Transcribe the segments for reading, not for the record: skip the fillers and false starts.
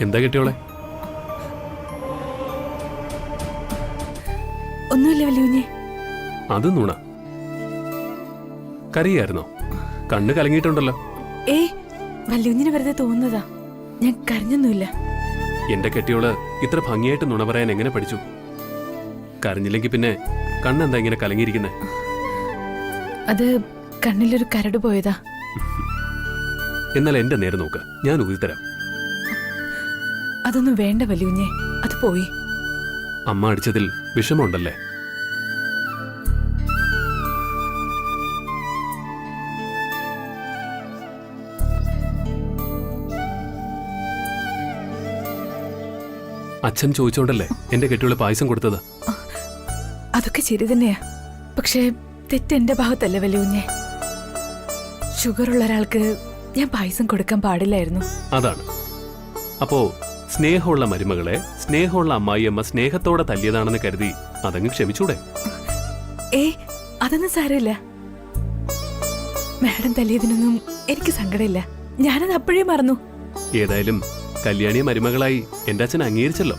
എന്താ കെട്ടിയോളെ? ഒന്നുമില്ല വല്യുഞ്ഞെ. അത് നുണ. കരയായിരുന്നോ? കണ്ണ് കലങ്ങിയിട്ടുണ്ടല്ലോ. വല്യുഞ്ഞിന് വെറുതെ തോന്നുന്നതാ. ഞാൻ കരഞ്ഞൊന്നുമില്ല. എന്റെ കെട്ടിയോള് ഇത്ര ഭംഗിയായിട്ട് നുണ പറയാൻ എങ്ങനെ പഠിച്ചു? കരഞ്ഞില്ലെങ്കിൽ പിന്നെ കണ്ണെന്താ ഇങ്ങനെ കലങ്ങിയിരിക്കുന്നേ? അത് കണ്ണിലൊരു കരട് പോയതാ. എന്നാൽ എന്റെ നേരെ നോക്ക്, ഞാൻ ഊതിത്തരാം. അതൊന്നും വേണ്ട വല്യുഞ്ഞെ, അത് പോയി. അമ്മ അടിച്ചതിൽ വിഷമമുണ്ടല്ലേ? അച്ഛൻ ചോദിച്ചോണ്ടല്ലേ എന്റെ കെട്ടിയോള് പായസം കൊടുത്തത്? അതൊക്കെ ശരി തന്നെയാ. പക്ഷേ തെറ്റെന്റെ ഭാഗത്തല്ല വല്യുഞ്ഞെ. ഷുഗറുള്ള ഒരാൾക്ക് ഞാൻ പായസം കൊടുക്കാൻ പാടില്ലായിരുന്നു. അതാണ്. അപ്പോ സ്നേഹമുള്ള മരുമകളെ സ്നേഹമുള്ള അമ്മായിയമ്മ സ്നേഹത്തോടെ തല്ലിയതാണെന്ന് കരുതി അതങ്ങ് ക്ഷമിച്ചൂടെ? അതൊന്നും സാരമില്ല. മാഡം തല്ലിയതിനൊന്നും എനിക്ക് സങ്കടമില്ല. ഞാനത് അപ്പോഴേ മറന്നു. ഏതായാലും കല്യാണിയെ മരുമകളായി എന്റെ അച്ഛൻ അംഗീകരിച്ചല്ലോ.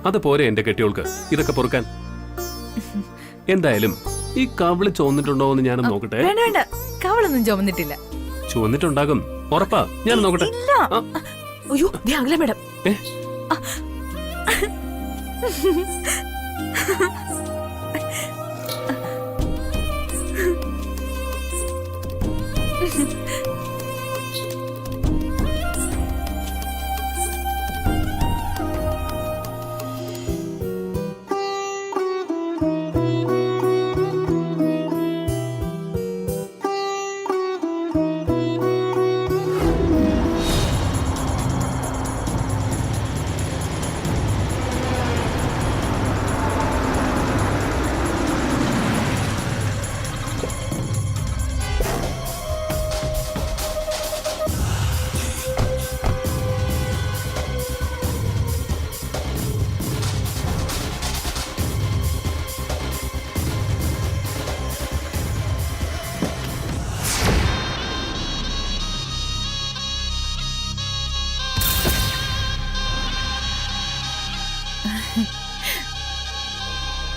അത് പോരെ എന്റെ കെട്ടിയോൾക്ക് ഇതൊക്കെ പൊറുക്കാൻ? എന്തായാലും ഈ കവിള് ചോന്നിട്ടുണ്ടോ എന്ന് ഞാനൊന്ന് നോക്കട്ടെ. വേണ്ട, കവളൊന്നും ചുമന്നിട്ടില്ല. ചുവന്നിട്ടുണ്ടാകും, ഉറപ്പാ. ഞാൻ നോക്കട്ടെ. അയ്യോ, അകലെ മേഡം.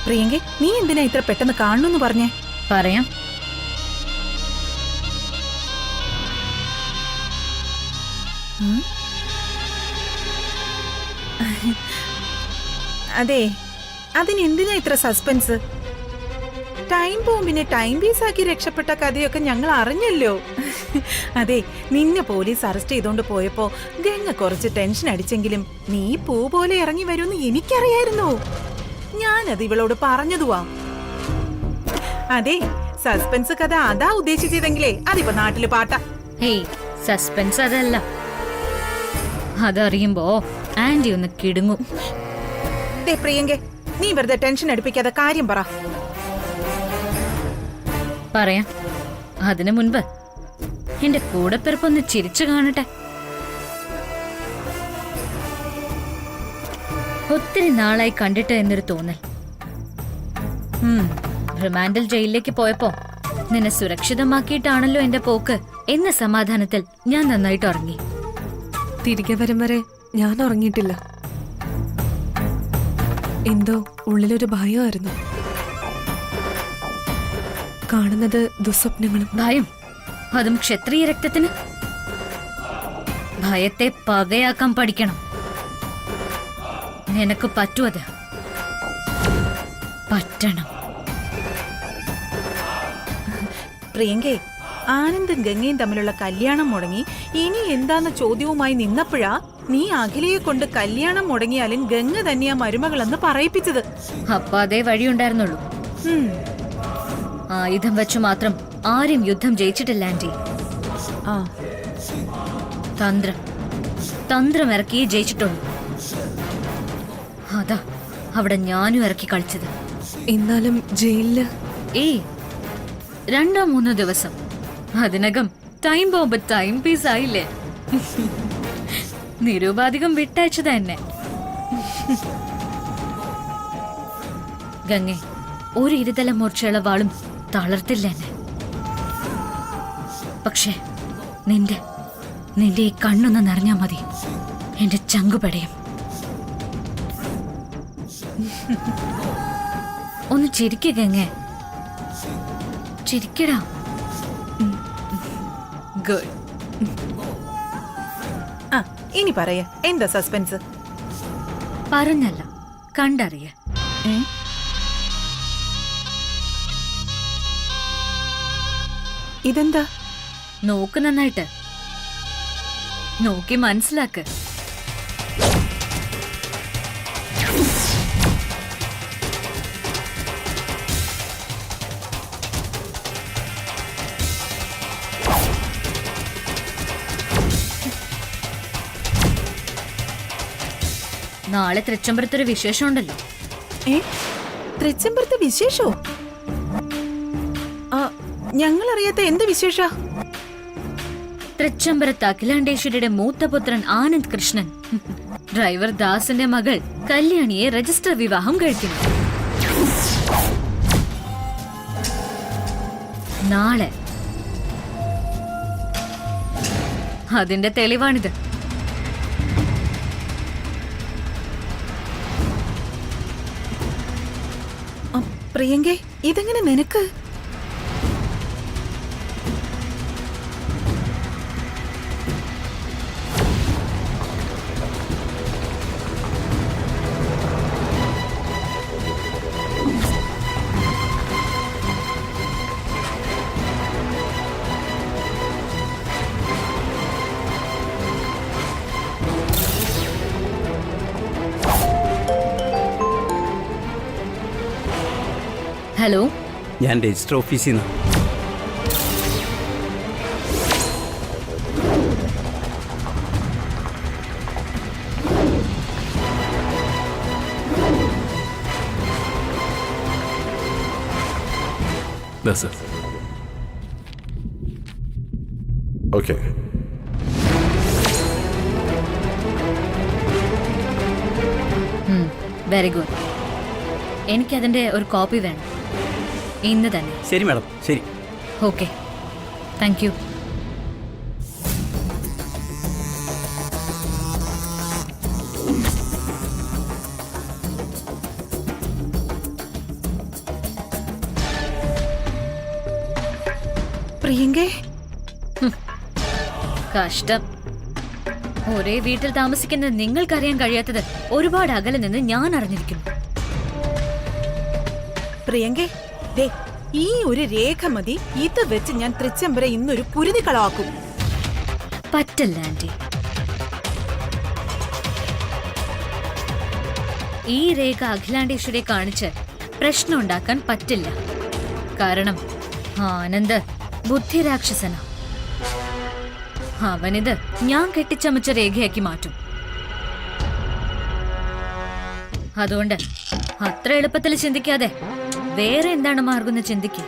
പ്രിയങ്കെ, നീ എന്തിനാ ഇത്ര പെട്ടെന്ന് കാണണമെന്ന് പറഞ്ഞേ? പറയാം. അതെ, അതിനെന്തിനാ ഇത്ര സസ്പെൻസ്? ടൈം ബോംബിനെ ടൈം പീസ് ആക്കി രക്ഷപ്പെട്ട കഥയൊക്കെ ഞങ്ങൾ അറിഞ്ഞല്ലോ. അതെ, നിന്നെ പോലീസ് അറസ്റ്റ് ചെയ്തോണ്ട് പോയപ്പോ ഗംഗ കുറച്ച് ടെൻഷൻ അടിച്ചെങ്കിലും നീ പൂ പോലെ ഇറങ്ങി വരുമെന്ന് എനിക്കറിയായിരുന്നു. ഞാനത് ഇവളോട് പറഞ്ഞതുവാ. അതെ, സസ്പെൻസ് കഥ അതാ ഉദ്ദേശിച്ചതെങ്കിലേ അതിപ്പോ നാട്ടില് പാട്ട. ഹേയ്, സസ്പെൻസ് അതല്ല. അതറിയുമ്പോ ആന്റി ഒന്ന് കിടുങ്ങും. പ്രിയങ്കെ, നീ വെറുതെ ടെൻഷൻ അടുപ്പിക്കാതെ കാര്യം പറ. പറയാം. അതിനു മുൻപ് എന്റെ കൂടെപ്പിറപ്പൊന്ന് ചിരിച്ചു കാണട്ടെ. ഒത്തിരി നാളായി കണ്ടിട്ട് എന്നൊരു തോന്നൽ. റിമാൻഡിൽ ജയിലിലേക്ക് പോയപ്പോ നിന്നെ സുരക്ഷിതമാക്കിയിട്ടാണല്ലോ എന്റെ പോക്ക് എന്ന സമാധാനത്തിൽ ഞാൻ നന്നായിട്ട് ഉറങ്ങി. തിരികെ വരും വരെ ഞാൻ ഉറങ്ങിയിട്ടില്ല. എന്തോ ഉള്ളിലൊരു ഭയമായിരുന്നു. കാണുന്നത് ദുസ്വപ്നങ്ങളും. ഭയം? അതും ക്ഷത്രിയ രക്തത്തിന്? ഭയത്തെ പകയാക്കാൻ പഠിക്കണം. നിനക്ക് പറ്റുമത്? പറ്റണം. പ്രിയങ്കെ, ആനന്ദും ഗംഗയും തമ്മിലുള്ള കല്യാണം മുടങ്ങി ഇനി എന്താന്ന ചോദ്യവുമായി നിന്നപ്പോഴാ നീ അഖിലയെ കൊണ്ട് കല്യാണം മുടങ്ങിയാലും ഗംഗ തന്നെയാ മരുമകളെന്ന് പറയിപ്പിച്ചത്. അപ്പൊ അതേ വഴിയുണ്ടായിരുന്നുള്ളൂ. ആയുധം വെച്ചു മാത്രം ആരും യുദ്ധം ജയിച്ചിട്ടില്ല ആന്റി. തന്ത്രം ഇറക്കിയേ ജയിച്ചിട്ടുള്ളൂ. അതാ അവിടെ ഞാനും ഇറക്കി കളിച്ചത്. എന്നാലും ജയിലില് 2-3 ദിവസം അതിനകം ടൈം ബോംബ് ടൈം പീസ് ആയില്ലേ? നിരുപാധികം വിട്ടയച്ചത് എന്നെ. ഗംഗെ, ഒരു ഇരുതല മൂർച്ചയുള്ള വാളും തളർത്തില്ല എന്നെ. പക്ഷേ നിന്റെ ഈ കണ്ണൊന്ന് നിറഞ്ഞാ മതി, എന്റെ ചങ്കുപടയും. ഒന്ന് ചിരിക്കുക ഗംഗേ, ചിരിക്കടാ. ഗുഡ്. ആ ഇനി പറയാ, എന്താ സസ്പെൻസ്? പറഞ്ഞല്ല, കണ്ടറിയ. ഏ? ഇതെന്താ? നോക്ക് നന്നായിട്ട്, നോക്കി മനസ്സിലാക്ക്. നാളെ തൃച്ചംബരത്തൊരു വിശേഷം ഉണ്ടല്ലോ. ഏ? തൃച്ചംബരത്ത് വിശേഷോ? ആ, ഞങ്ങളറിയാത്ത എന്ത് വിശേഷ? തൃച്ചംബരത്ത് അഖിലാണ്ടേശ്വരിയുടെ മൂത്തപുത്രൻ ആനന്ദ് കൃഷ്ണൻ ഡ്രൈവർ ദാസിന്റെ മകൾ കല്യാണിയെ രജിസ്റ്റർ വിവാഹം കഴിക്കുന്നു. നാളെ. അതിന്റെ തെളിവാണിത്. പ്രിയങ്കേ, ഇതെങ്ങനെ നിനക്ക്? ഹലോ, ഞാൻ രജിസ്റ്റർ ഓഫീസിൽ നിന്ന്. സർ. ഓക്കെ. Very good. എനിക്കതിന്റെ ഒരു കോപ്പി വേണം, ഇന്ന് തന്നെ. ശരി മാഡം, ശരി. Okay, thank you. പ്രിയങ്കേ, കഷ്ടം. ഒരേ വീട്ടിൽ താമസിക്കുന്ന നിങ്ങൾക്കറിയാൻ കഴിയാത്തത് ഒരുപാട് അകലെ നിന്ന് ഞാൻ അറിഞ്ഞിരിക്കുന്നു. പ്രിയങ്കേ, ദേ ഈ ഒരു രേഖ മതി. ഇത് വെച്ച് ഞാൻ തൃച്ചംബരം ഇന്നൊരു കുരുതികളാക്കും. പറ്റില്ല ആന്റി. ഈ രേഖ അഖിലാണ്ടേശ്വരെ കാണിച്ച് പ്രശ്നം ഉണ്ടാക്കാൻ പറ്റില്ല. കാരണം ആനന്ദ് ബുദ്ധിരാക്ഷസന. അവനിത് ഞാൻ കെട്ടിച്ചമച്ച രേഖയാക്കി മാറ്റും. അതുകൊണ്ട് അത്ര എളുപ്പത്തിൽ ചിന്തിക്കാതെ വേറെ എന്താണ് മാർഗം ചിന്തിക്കുക.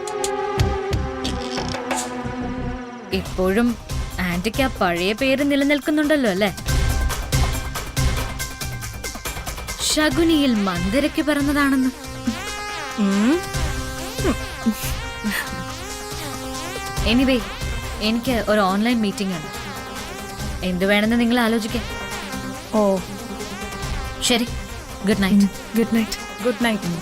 ഇപ്പോഴും ആന്റിക്ക് ആ പഴയ പേര് നിലനിൽക്കുന്നുണ്ടല്ലോ അല്ലേ? ശകുനിയിൽ മന്ദരയ്ക്ക് പറഞ്ഞതാണെന്ന്. എനിവേ, എനിക്ക് ഒരു ഓൺലൈൻ മീറ്റിംഗ് ഉണ്ട്. എന്ത് വേണമെന്ന് നിങ്ങൾ ആലോചിക്കാം. ഓ ശരി, good night. Good night. Good night.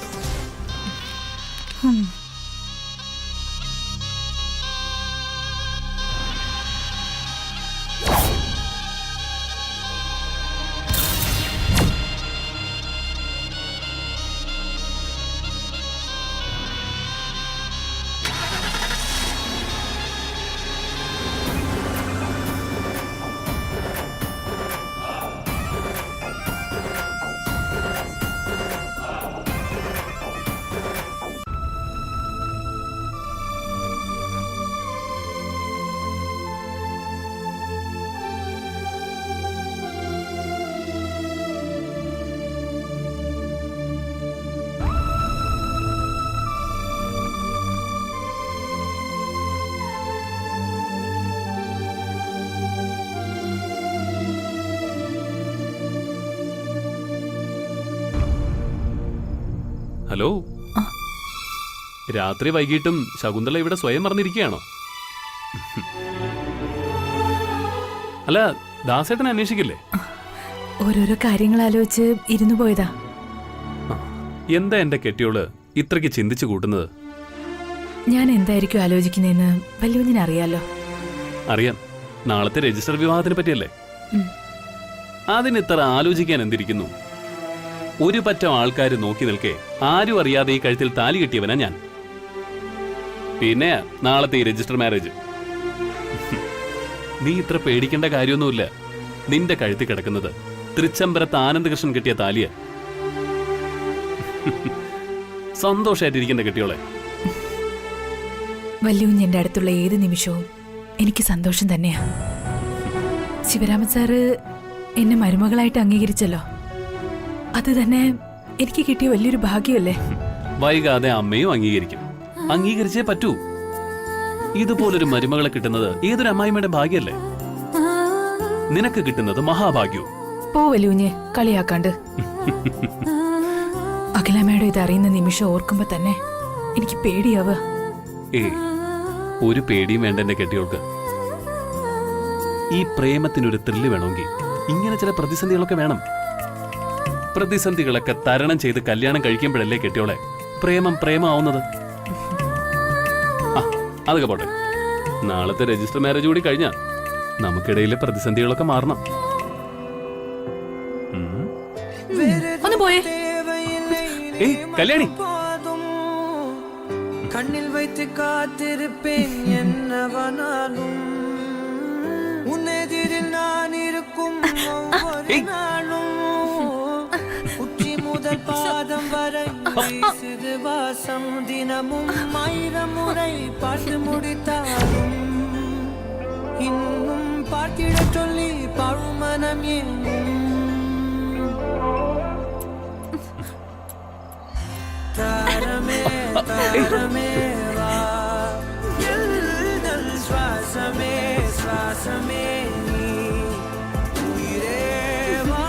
Hello. രാത്രി വൈകിട്ടും ശകുന്തള ഇവിടെ സ്വയം മറന്നിരിക്കുകയാണോ? അല്ല, ദാസേട്ടനെ അന്വേഷിക്കില്ലേ? ഓരോരോ കാര്യങ്ങൾ ആലോചിച്ച് ഇരുന്നു പോയതാ. എന്താ എന്റെ കെട്ടിയോള് ഇത്രയ്ക്ക് ചിന്തിച്ചു കൂട്ടുന്നത്? ഞാൻ എന്തായിരിക്കും ആലോചിക്കുന്നതെന്ന് വല്യുവിന് അറിയാലോ. അറിയാം, നാളത്തെ രജിസ്റ്റർ വിവാഹത്തിനെ പറ്റിയല്ലേ. അതിന് ഇത്ര ആലോചിക്കാൻ എന്തിരിക്കുന്നു? ഒരു പറ്റം ആൾക്കാർ നോക്കി നിൽക്കെ ആരും അറിയാതെ ഈ കഴുത്തിൽ താലി കെട്ടിയവനാ ഞാൻ. പിന്നെ നാളത്തെ ഈ രജിസ്റ്റർ മാരേജ്. നീ ഇത്ര പേടിക്കേണ്ട കാര്യമൊന്നുമില്ല. നിന്റെ കഴുത്തിൽ കിടക്കുന്നത് തൃച്ചംബരത്ത് ആനന്ദകൃഷ്ണൻ കെട്ടിയ താലിയ. സന്തോഷായിട്ടിരിക്കുന്ന കെട്ടിയോളെ. വല്യുവിന്റെ അടുത്തുള്ള ഏത് നിമിഷവും എനിക്ക് സന്തോഷം തന്നെയാ. ശിവരാമൻ സാറ് എന്നെ മരുമകളായിട്ട് അംഗീകരിച്ചല്ലോ. അത് തന്നെ എനിക്ക് കിട്ടിയ വലിയൊരു ഭാഗ്യമല്ലേ. വൈകാതെ അമ്മയും അംഗീകരിക്കും. അംഗീകരിച്ചേ പറ്റൂ. ഇതുപോലൊരു മരുമകളെ കിട്ടുന്നത് ഏതൊരു അമ്മായിമ്മയുടെ ഭാഗ്യല്ലേ. നിനക്ക് കിട്ടുന്നത് മഹാഭാഗ്യവും. പോ വല്യുവിനെ കളിയാക്കാണ്ട്. അഖിലമ്മയുടെ ഇത് അറിയുന്ന നിമിഷം ഓർക്കുമ്പോ തന്നെ എനിക്ക് പേടിയാവുക. ഒരു പേടിയും വേണ്ട എന്റെ കെട്ടിയോൾക്ക്. ഈ പ്രേമത്തിനൊരു ത്രില്ല് വേണമെങ്കിൽ ഇങ്ങനെ ചില പ്രതിസന്ധികളൊക്കെ വേണം. പ്രതിസന്ധികളൊക്കെ തരണം ചെയ്ത് കല്യാണം കഴിക്കുമ്പോഴല്ലേ കെട്ടിയോളെ പ്രേമം പ്രേമാവുന്നത്. അതൊക്കെ പോട്ടെ. നാളത്തെ രജിസ്റ്റർ മാരേജ് കൂടി കഴിഞ്ഞാൽ നമുക്കിടയിലെ പ്രതിസന്ധികളൊക്കെ മാറണം. ഒന്ന് പോയേ. കല്യാണി, കണ്ണിൽ வைத்து காத்திருப்பேன் என்னவனாலும் உன்னெதிரில் நான் இருக்கும் ஒவ்வொரு நாளும் உச்சி முதல் பாதம் வரை வீசுது வாசம் தினமும் 1000 முறை பார்த்து முடித்தாலும் இன்னும் பார்த்திட சொல்லி பழுமனம் ஏங்கும் താരമേ താരമേ വാ എൽദൽ ശ്വാസമേ ശ്വാസമേ നീ ഉയിരേ വാ.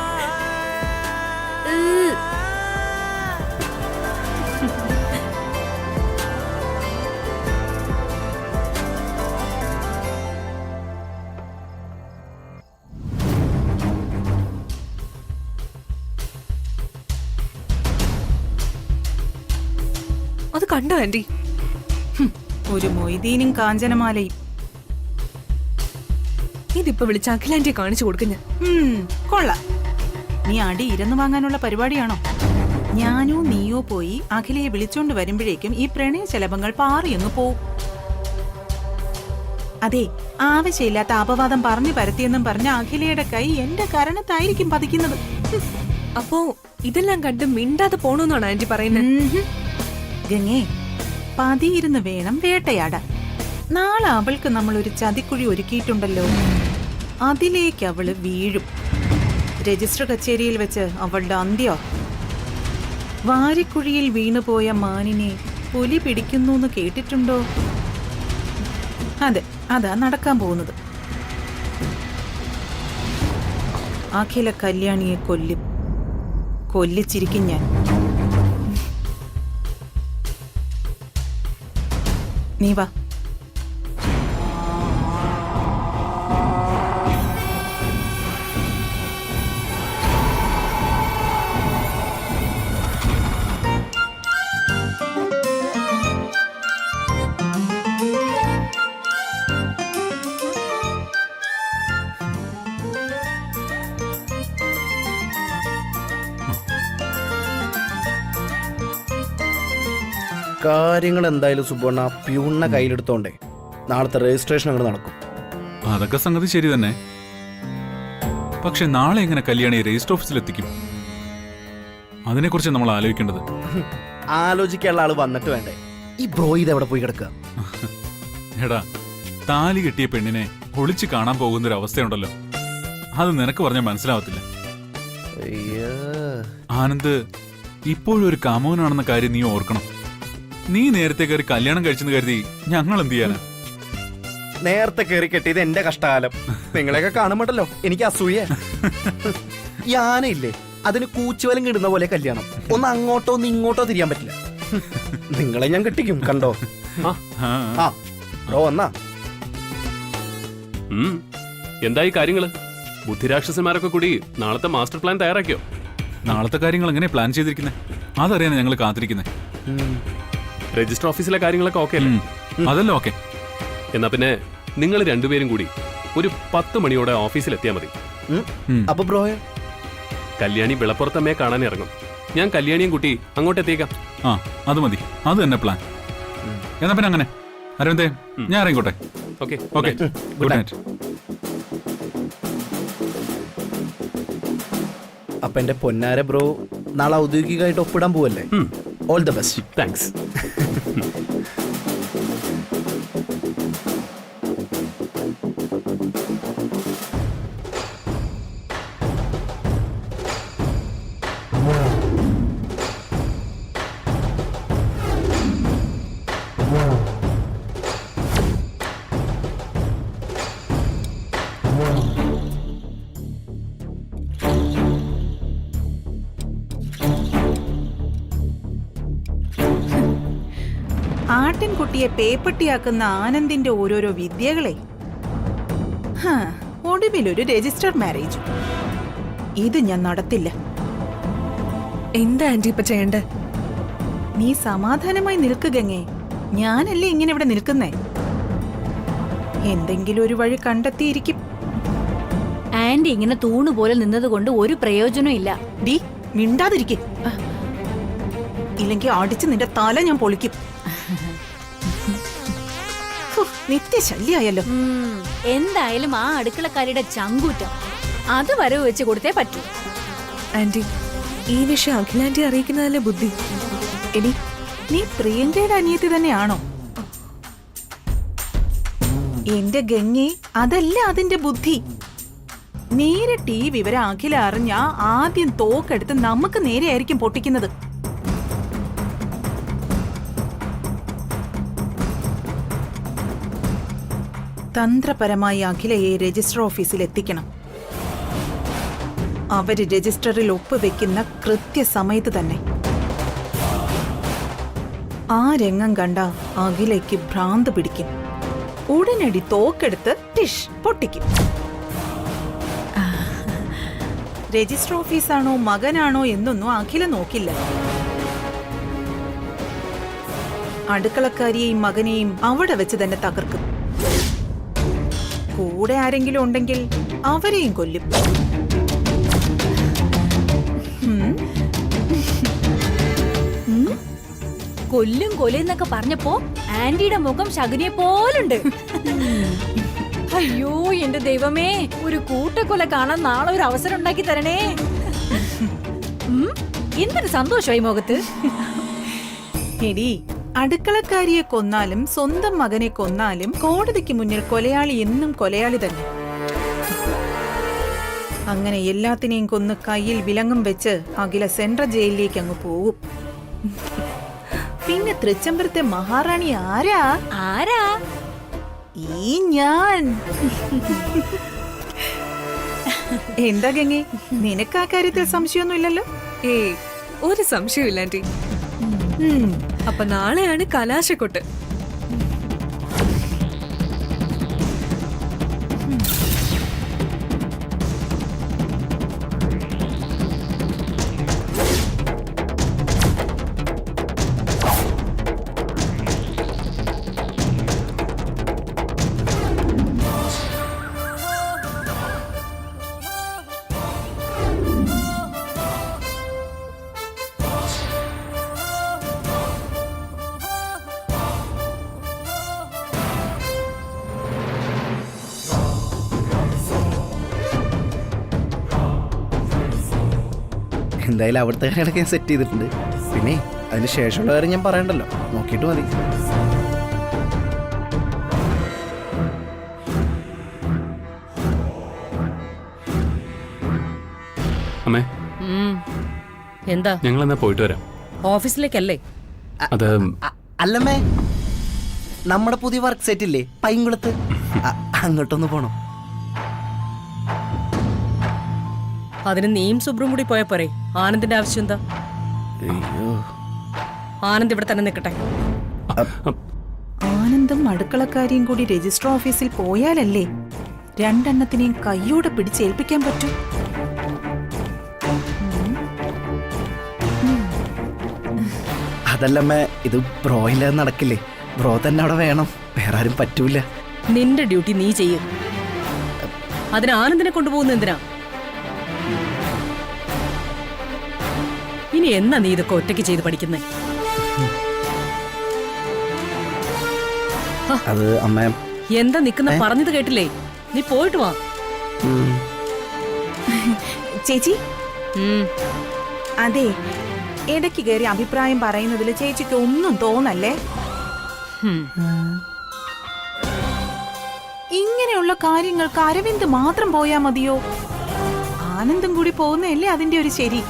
അത് കണ്ടോ ആന്റി? ഒരു മൊയ്തീനും കാഞ്ചനമാലയും. ഇതിപ്പോ വിളിച്ച അഖിലാന്റിയെ കാണിച്ചു കൊടുക്കുന്ന. കൊള്ളാം. നീ അടി ഇരുന്ന് വാങ്ങാനുള്ള പരിപാടിയാണോ? ഞാനോ നീയോ പോയി അഖിലയെ വിളിച്ചോണ്ട് വരുമ്പോഴേക്കും ഈ പ്രണയ ശലഭങ്ങൾ പാറിയങ്ങ് പോവും. അതെ, ആവശ്യമില്ലാത്ത അപവാദം പറഞ്ഞു പരത്തിയെന്നും പറഞ്ഞ അഖിലയുടെ കൈ എന്റെ കരണത്തായിരിക്കും പതിക്കുന്നത്. അപ്പോ ഇതെല്ലാം കണ്ട് മിണ്ടാതെ പോണോന്നാണ് ആന്റി പറയുന്നത്? ഗംഗേ, പതിയിരുന്ന് വേണം വേട്ടയാടാൻ. നാളെ അവൾക്ക് നമ്മൾ ഒരു ചതിക്കുഴി ഒരുക്കിയിട്ടുണ്ടല്ലോ, അതിലേക്ക് അവള് വീഴും. രജിസ്റ്റർ കച്ചേരിയിൽ വെച്ച് അവളുടെ അന്ത്യോ. വാരിക്കുഴിയിൽ വീണുപോയ മാനിനെ പുലി പിടിക്കുന്നു കേട്ടിട്ടുണ്ടോ? അതെ, അതാ നടക്കാൻ പോകുന്നത്. അഖില കല്യാണിയെ കൊല്ലിച്ചിരിക്കും ഞാൻ. നീ വാ. കാര്യങ്ങൾ എന്തായാലും സുബർണ പ്യൂണിനെ കയ്യിലെടുത്തോണ്ടേ നാളത്തെ രജിസ്ട്രേഷൻ അങ്ങോട്ട് നടക്കും. അതൊക്കെ സംഗതി ശരി തന്നെ. പക്ഷെ നാളെ എങ്ങനെ കല്യാണി രജിസ്റ്റർ ഓഫീസിൽ എത്തിക്കും? അതിനെക്കുറിച്ച് നമ്മൾ ആലോചിക്കേണ്ടത്. ആലോചിക്കാനുള്ള ആള് വന്നിട്ട് വേണ്ടേ? ഈ ബ്രോ ഇത് എവിടെ പോയി കിടക്കുക? എടാ, താലി കെട്ടിയ പെണ്ണിനെ ഒളിച്ചു കാണാൻ പോകുന്നൊരു അവസ്ഥയുണ്ടല്ലോ, അത് നിനക്ക് പറഞ്ഞാൽ മനസ്സിലാവത്തില്ല. ആനന്ദ് ഇപ്പോഴും ഒരു കാമോനാണെന്ന കാര്യം നീ ഓർക്കണം. നീ നേരത്തെ കയറി കല്യാണം കഴിച്ചെന്ന് കരുതി ഞങ്ങൾ എന്ത് ചെയ്യാനാ? നേരത്തെ കയറി കെട്ടിയത് എന്റെ കഷ്ടകാലം. നിങ്ങളെയൊക്കെ കാണുമ്പോണ്ടല്ലോ എനിക്ക് അസൂയ. ഈ ആനയില്ലേ, അതിന് കൂച്ചുവലം കിടുന്ന പോലെ കല്യാണം. ഒന്ന് അങ്ങോട്ടോ ഒന്ന് ഇങ്ങോട്ടോ തിരിയാൻ പറ്റില്ല. നിങ്ങളെ ഞാൻ കെട്ടിക്കും, കണ്ടോ? ബ്രോ വന്നാ എന്തായി കാര്യങ്ങള്? ബുദ്ധിരാക്ഷസന്മാരൊക്കെ കൂടി നാളത്തെ മാസ്റ്റർ പ്ലാൻ തയ്യാറാക്കിയോ? നാളത്തെ കാര്യങ്ങൾ എങ്ങനെ പ്ലാൻ ചെയ്തിരിക്കുന്നത് അതറിയാൻ ഞങ്ങൾ കാത്തിരിക്കുന്നത്. രജിസ്റ്റർ ഓഫീസിലെ കാര്യങ്ങളൊക്കെ ഓക്കെ അല്ലേ? അതല്ല ഓക്കെ. എന്നാ പിന്നെ നിങ്ങൾ രണ്ടുപേരും കൂടി ഒരു 10 മണിയോടെ ഓഫീസിലെത്തിയാൽ മതി. അപ്പൊ ബ്രോയോ? കല്യാണി വിളപ്പുറത്തമ്മയെ കാണാൻ ഇറങ്ങും. ഞാൻ കല്യാണിയും കുട്ടി അങ്ങോട്ട് എത്തിയേക്കാം. ആ അത് മതി, അത് തന്നെ പ്ലാൻ. എന്നാ പിന്നെ അങ്ങനെ അരവിന്ദേ, ഞാൻ ഇറങ്ങിക്കോട്ടെ. Okay okay, good night. അപ്പൊ എന്റെ പൊന്നാര ബ്രോ നാളെ ഔദ്യോഗികമായിട്ട് ഒപ്പിടാൻ പോവല്ലേ? All the best. താങ്ക്സ്. ആട്ടിൻകുട്ടിയെ പേപ്പട്ടിയാക്കുന്ന ആനന്ദിന്റെ ഓരോരോ വിദ്യകളെ. ഹാ, ഒടുവിലൊരു രജിസ്റ്റർ മാരേജ്. ഇത് ഞാൻ നടത്തില്ല. എന്താ ആന്റി ഇപ്പൊ ചെയ്യണ്ടേ? നീ സമാധാനമായി നിൽക്കുകങ്ങേ. ഞാനല്ലേ ഇങ്ങനെ ഇവിടെ നിൽക്കുന്നേ. എന്തെങ്കിലും ഒരു വഴി കണ്ടെത്തിയിരിക്കും. ആന്റി ഇങ്ങനെ തൂണുപോലെ നിന്നതുകൊണ്ട് ഒരു പ്രയോജനം ഇല്ല. ഡി മിണ്ടാതിരിക്കെ, ഇല്ലെങ്കിൽ അടിച്ച് നിന്റെ തല ഞാൻ പൊളിക്കും. നിത്യശല്യായല്ലോ. എന്തായാലും ആ അടുക്കളക്കാരിയുടെ ചങ്കൂറ്റം അത് വരവ് വെച്ച് കൊടുത്തേ പറ്റൂ. ആന്റി ഈ വിഷയം അഖിലാന്റി അറിയിക്കുന്നതല്ലേ ബുദ്ധി. എടി, നീ പ്രിയങ്കയുടെ അനിയത്തി തന്നെയാണോ? എന്റെ ഗംഗെ, അതല്ല അതിന്റെ ബുദ്ധി. നേരിട്ട് ഈ വിവരം അഖില അറിഞ്ഞ ആദ്യം തോക്കെടുത്ത് നമുക്ക് നേരെയായിരിക്കും പൊട്ടിക്കുന്നത്. തന്ത്രപരമായി അഖിലയെ രജിസ്റ്റർ ഓഫീസിൽ എത്തിക്കണം. അവര് രജിസ്റ്ററിൽ ഒപ്പുവെക്കുന്ന കൃത്യസമയത്ത് തന്നെ. ആ രംഗം കണ്ട അഖിലയ്ക്ക് ഭ്രാന്ത് പിടിക്കും. ഉടനടി തോക്കെടുത്ത് ടിഷ് പൊട്ടിക്കും. രജിസ്റ്റർ ഓഫീസാണോ മകനാണോ എന്നൊന്നും അഖില നോക്കില്ല. അടുക്കളക്കാരിയെയും മകനെയും അവിടെ വെച്ച് തന്നെ തകർക്കും. കൂടെ ആരെങ്കിലും ഉണ്ടെങ്കിൽ അവരെയും കൊല്ലും. കൊല്ലും കൊല്ലുന്നൊക്കെ പറഞ്ഞപ്പോ ആന്റിയുടെ മുഖം ശകുനിയെ പോലുണ്ട്. അയ്യോ എന്റെ ദൈവമേ, ഒരു കൂട്ടക്കൊല കാണാൻ നാളെ ഒരു അവസരം ഉണ്ടാക്കി തരണേ. എന്തൊരു സന്തോഷമായി മുഖത്ത്. എടി, അടുക്കളക്കാരിയെ കൊന്നാലും സ്വന്തം മകനെ കൊന്നാലും കോടതിക്ക് മുന്നിൽ കൊലയാളി എന്നും കൊലയാളി തന്നെ. അങ്ങനെ എല്ലാത്തിനെയും കൊന്ന് കയ്യിൽ വിലങ്ങും വെച്ച് അഖില സെൻട്രൽ ജയിലിലേക്ക് അങ്ങ് പോകും. പിന്നെ തൃച്ചംബരത്തെ മഹാറാണി ആരാ? ആരാ? ഈ ഞാൻ. എന്താ ഗംഗേ, നിനക്ക് ആ കാര്യത്തിൽ സംശയമൊന്നുമില്ലല്ലോ? ഏയ്, ഒരു സംശയമില്ല ആന്റി. അപ്പൊ നാളെയാണ് കലാശക്കൊട്ട്. എന്തായാലും അവിടുത്തെ കാര്യങ്ങളൊക്കെ ഞാൻ സെറ്റ് ചെയ്തിട്ടുണ്ട്. പിന്നെ അതിന് ശേഷമുള്ള കാര്യം ഞാൻ പറയണ്ടല്ലോ, നോക്കിയിട്ട് മതി. അമ്മേ, എന്താ? ഞങ്ങൾ എന്നാ പോയിട്ട് വരാം. ഓഫീസിലേക്കല്ലേ? അത് അല്ലമ്മേ, നമ്മുടെ പുതിയ വർക്ക് സെറ്റ് ഇല്ലേ പൈങ്കുളത്ത്, അങ്ങോട്ടൊന്ന് പോണം. അതിന് നീയും സുബ്രും കൂടി പോയാ പോരെ? ആനന്ദിന്റെ ആവശ്യം എന്താ? അയ്യോ, ആനന്ദ് ഇവിടെ തന്നെ നിൽക്കട്ടെ. ആനന്ദും അടുക്കളക്കാരിയും കൂടി രജിസ്റ്റർ ഓഫീസിൽ പോയാലല്ലേ രണ്ടെണ്ണത്തിനെയും കൈയോടെ പിടിച്ചേൽപ്പിക്കാൻ പറ്റും. അതല്ലമ്മ, ഇത് ബ്രോയില്ലാതെ നടക്കില്ലേ? ബ്രോ തന്നെ അവിടെ വേണം, വേറെ ആരും പറ്റൂല. നിന്റെ ഡ്യൂട്ടി നീ ചെയ്യും. അതിന് ആനന്ദിനെ കൊണ്ടുപോകുന്ന എന്തിനാ? ഇനി എന്നാ നീ ഇതൊക്കെ ഒറ്റയ്ക്ക് ചെയ്ത് പഠിക്കുന്നേ? അത് അമ്മ. എന്താ നിക്കുന്ന പറഞ്ഞത് കേട്ടില്ലേ? നീ പോയിട്ട് വാ. ചേച്ചി, അതെ, ഇടയ്ക്ക് കയറി അഭിപ്രായം പറയുന്നതിൽ ചേച്ചിക്ക് ഒന്നും തോന്നല്ലേ. ഇങ്ങനെയുള്ള കാര്യങ്ങൾക്ക് അരവിന്ദ് മാത്രം പോയാ മതിയോ? ആനന്ദും കൂടി പോകുന്നതല്ലേ അതിന്റെ ഒരു ശരി.